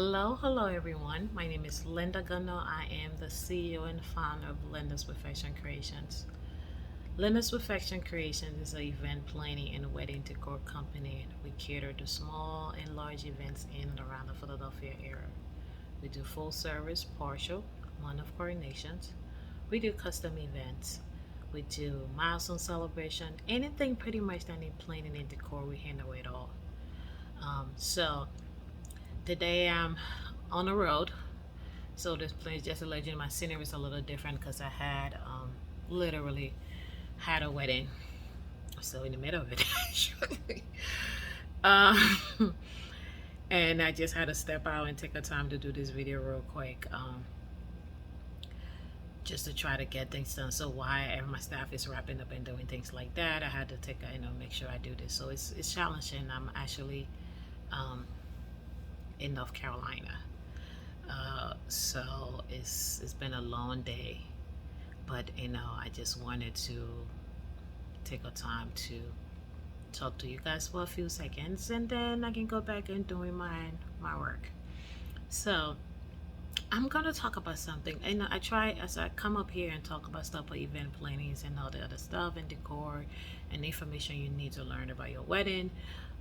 Hello everyone. My name is Linda Gunno. I am the CEO and founder of Linda's Perfection Creations. Linda's Perfection Creations is an event planning and wedding decor company. We cater to small and large events in and around the Philadelphia area. We do full service, partial, month of coordinations. We do custom events. We do milestone celebration, anything pretty much that need planning and decor, we handle it all. So today I'm on the road. So this place, just to let you know, my scenery is a little different because I had literally had a wedding. So in the middle of it, actually. Um, and I just had to step out and take a time to do this video real quick, just to try to get things done. So while my staff is wrapping up and doing things like that, I had to take make sure I do this. So it's challenging. I'm actually in North Carolina. So it's been a long day, but I just wanted to take a time to talk to you guys for a few seconds, and then I can go back and doing my work. So I'm gonna talk about something, and I try as I come up here and talk about stuff like event plannings and all the other stuff and decor and information you need to learn about your wedding.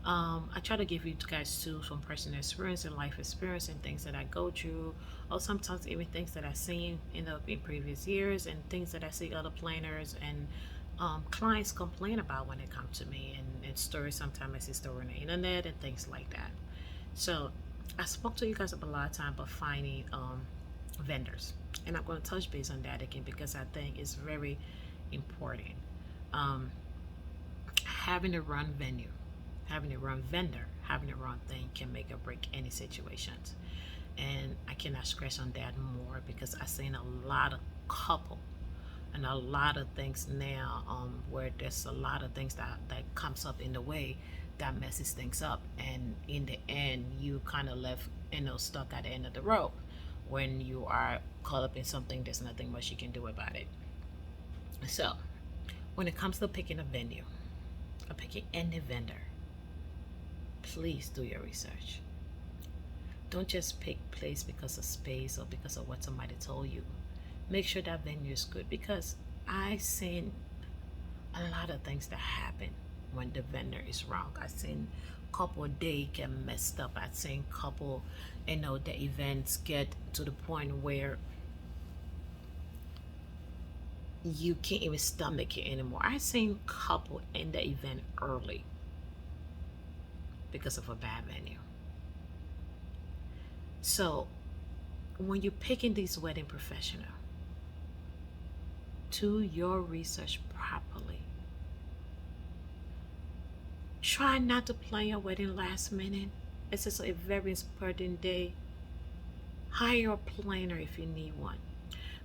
I try to give you guys tools from personal experience and life experience and things that I go through, or sometimes even things that I've seen in previous years and things that I see other planners and clients complain about when they come to me, and stories. Sometimes I see stories on the internet and things like that. So I spoke to you guys a lot of time about finding vendors, and I'm going to touch base on that again because I think it's very important. Um, Having a run venue, having a run vendor, having a run thing can make or break any situations. And I cannot stress on that more because I've seen a lot of couple and a lot of things now where there's a lot of things that comes up in the way that messes things up, and in the end you kind of left stuck at the end of the rope when you are caught up in something. There's nothing much you can do about it. So when it comes to picking a venue or picking any vendor, please do your research. Don't just pick place because of space or because of what somebody told you. Make sure that venue is good, because I've seen a lot of things that happen when the vendor is wrong. I've seen couple day get messed up. I've seen couple, the events get to the point where you can't even stomach it anymore. I've seen couple end the event early because of a bad venue. So when you're picking these wedding professional, do your research properly. Try not to plan your wedding last minute. It's just a very important day. Hire a planner if you need one.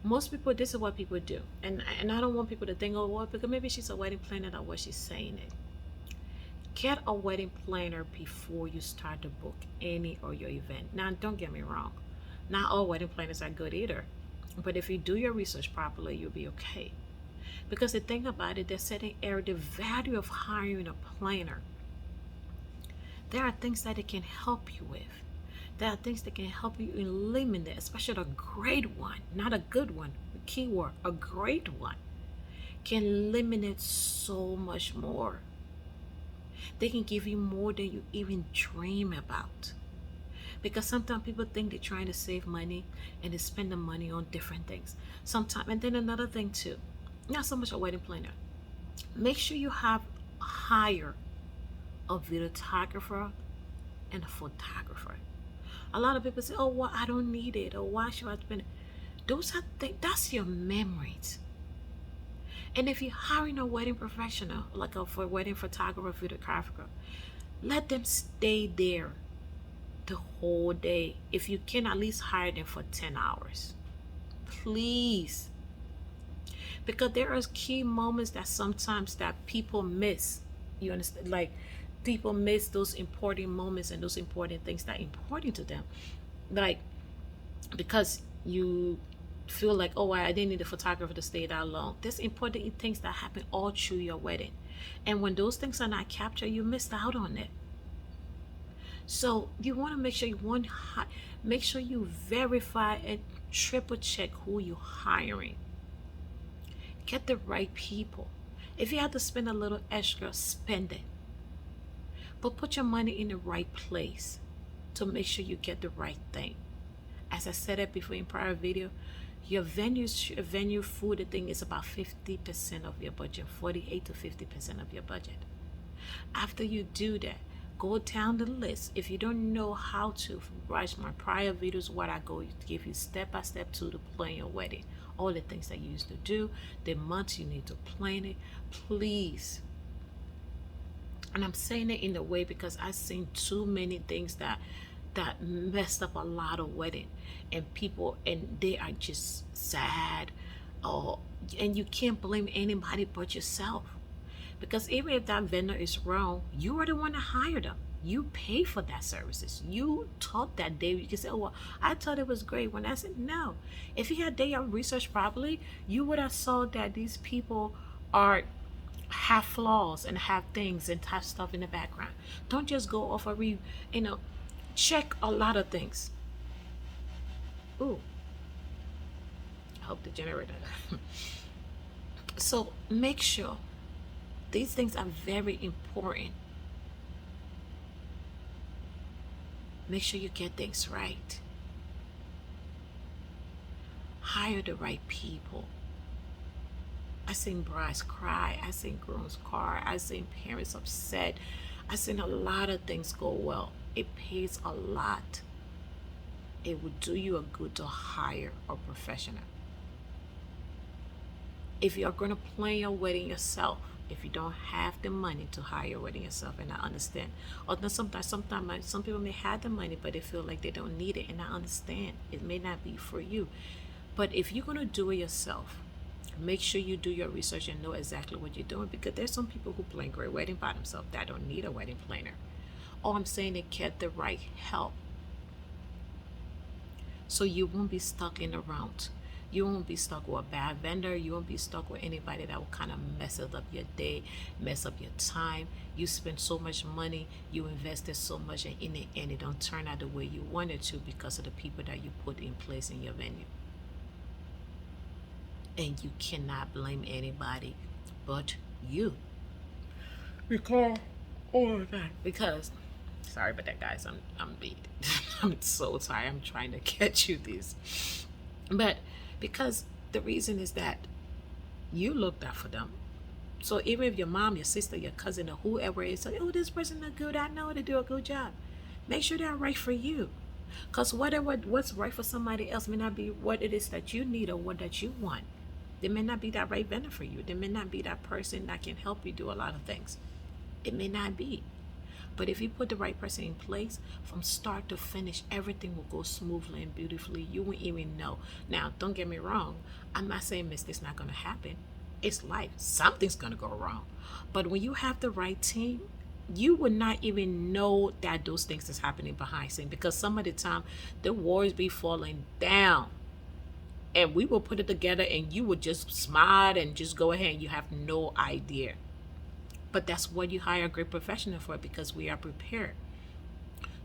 Most people, this is what people do, and I don't want people to think, oh, well, because maybe she's a wedding planner, that's what she's saying it. Get a wedding planner before you start to book any of your event. Now, don't get me wrong, not all wedding planners are good either, but if you do your research properly, you'll be okay. Because the thing about it, they're setting the value of hiring a planner. There are things that it can help you with. There are things that can help you eliminate, especially a great one, not a good one. Keyword, a great one can eliminate so much more. They can give you more than you even dream about. Because sometimes people think they're trying to save money and they spend the money on different things. Sometimes, and then another thing too, not so much a wedding planner. Make sure you hire a videographer and a photographer. A lot of people say, oh, well, I don't need it, or why should I spend it? Those are things, that's your memories. And if you're hiring a wedding professional, like a wedding photographer, videographer, let them stay there the whole day. If you can, at least hire them for 10 hours. Please. Because there are key moments that sometimes that people miss. You understand? Like, people miss those important moments and those important things that are important to them. Like, because you feel like, oh, I didn't need a photographer to stay that long. There's important things that happen all through your wedding. And when those things are not captured, you missed out on it. So you want to make sure make sure you verify and triple check who you're hiring. Get the right people. If you have to spend a little extra, spend it. But put your money in the right place to make sure you get the right thing. As I said it before in prior video, your venue food thing is about 50% of your budget, 48 to 50% of your budget. After you do that, go down the list. If you don't know how to, watch my prior videos, what I go to give you step by step to plan your wedding. All the things that you used to do, the months you need to plan it, please. And I'm saying it in a way because I've seen too many things that messed up a lot of wedding, and people, and they are just sad, and you can't blame anybody but yourself. Because even if that vendor is wrong, you are the one that hired them. You pay for that services. You taught that day. You can say, oh, well, I thought it was great. When I said no. If you had done your research properly, you would have saw that these people have flaws and have things and have stuff in the background. Don't just go off check a lot of things. Ooh. I hope the generator. So make sure these things are very important. Make sure you get things right. Hire the right people. I've seen brides cry. I've seen grooms cry. I've seen parents upset. I've seen a lot of things go well. It pays a lot. It would do you a good to hire a professional. If you're going to plan your wedding yourself, if you don't have the money to hire your wedding yourself, and I understand. Although sometimes some people may have the money, but they feel like they don't need it, and I understand. It may not be for you. But if you're going to do it yourself, make sure you do your research and know exactly what you're doing, because there's some people who plan great wedding by themselves that don't need a wedding planner. All I'm saying is get the right help, so you won't be stuck in the round. You won't be stuck with a bad vendor. You won't be stuck with anybody that will kind of mess up your day, mess up your time. You spend so much money, you invested so much, and in the end, it don't turn out the way you wanted to because of the people that you put in place in your venue. And you cannot blame anybody but you. Because all of that. Because, sorry about that, guys. I'm beat. I'm so tired. I'm trying to catch you this, but because the reason is that you looked out for them. So even if your mom, your sister, your cousin, or whoever is like, oh, this person is good, I know they do a good job, make sure they're right for you. Because what's right for somebody else may not be what it is that you need or what that you want. They may not be that right vendor for you. They may not be that person that can help you do a lot of things. It may not be. But if you put the right person in place, from start to finish, everything will go smoothly and beautifully. You won't even know. Now, don't get me wrong. I'm not saying mistakes not going to happen. It's life. Something's going to go wrong. But when you have the right team, you would not even know that those things is happening behind the scenes, because some of the time the walls be falling down. And we will put it together and you would just smile and just go ahead and you have no idea. But that's what you hire a great professional for, because we are prepared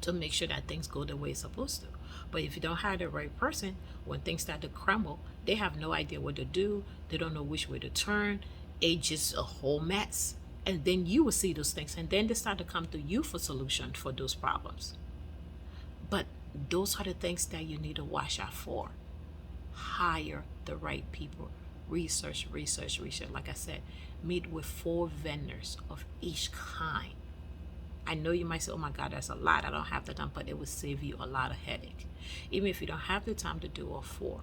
to make sure that things go the way it's supposed to. But if you don't hire the right person, when things start to crumble, they have no idea what to do. They don't know which way to turn. It's just a whole mess. And then you will see those things, and then they start to come to you for solution for those problems. But those are the things that you need to watch out for. Hire the right people. Research. Like I said, meet with 4 vendors of each kind. I know you might say, oh my God, that's a lot. I don't have the time, but it will save you a lot of headache. Even if you don't have the time to do all 4.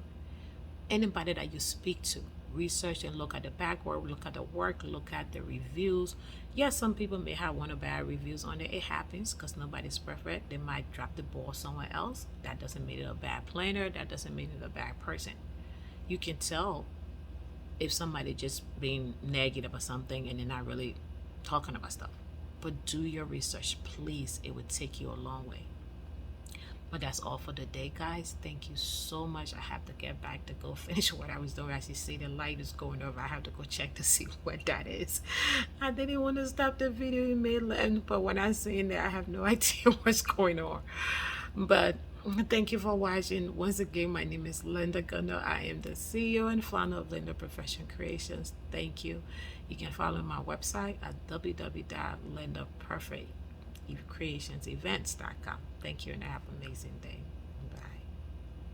Anybody that you speak to, research and look at the backward, look at the work, look at the reviews. Yes, some people may have 1 or bad reviews on it. It happens because nobody's perfect. They might drop the ball somewhere else. That doesn't make it a bad planner. That doesn't make it a bad person. You can tell if somebody just being negative or something and they're not really talking about stuff. But do your research, please. It would take you a long way. But that's all for the day, guys. Thank you so much. I have to get back to go finish what I was doing. As you see, the light is going over. I have to go check to see what that is. I didn't want to stop the video in mid, but when I see in there, I have no idea what's going on. But thank you for watching. Once again, my name is Linda Gunner. I am the CEO and founder of Linda Perfection Creations. Thank you. You can follow my website at www.lyndaperfect.creationsevents.com. Thank you and have an amazing day.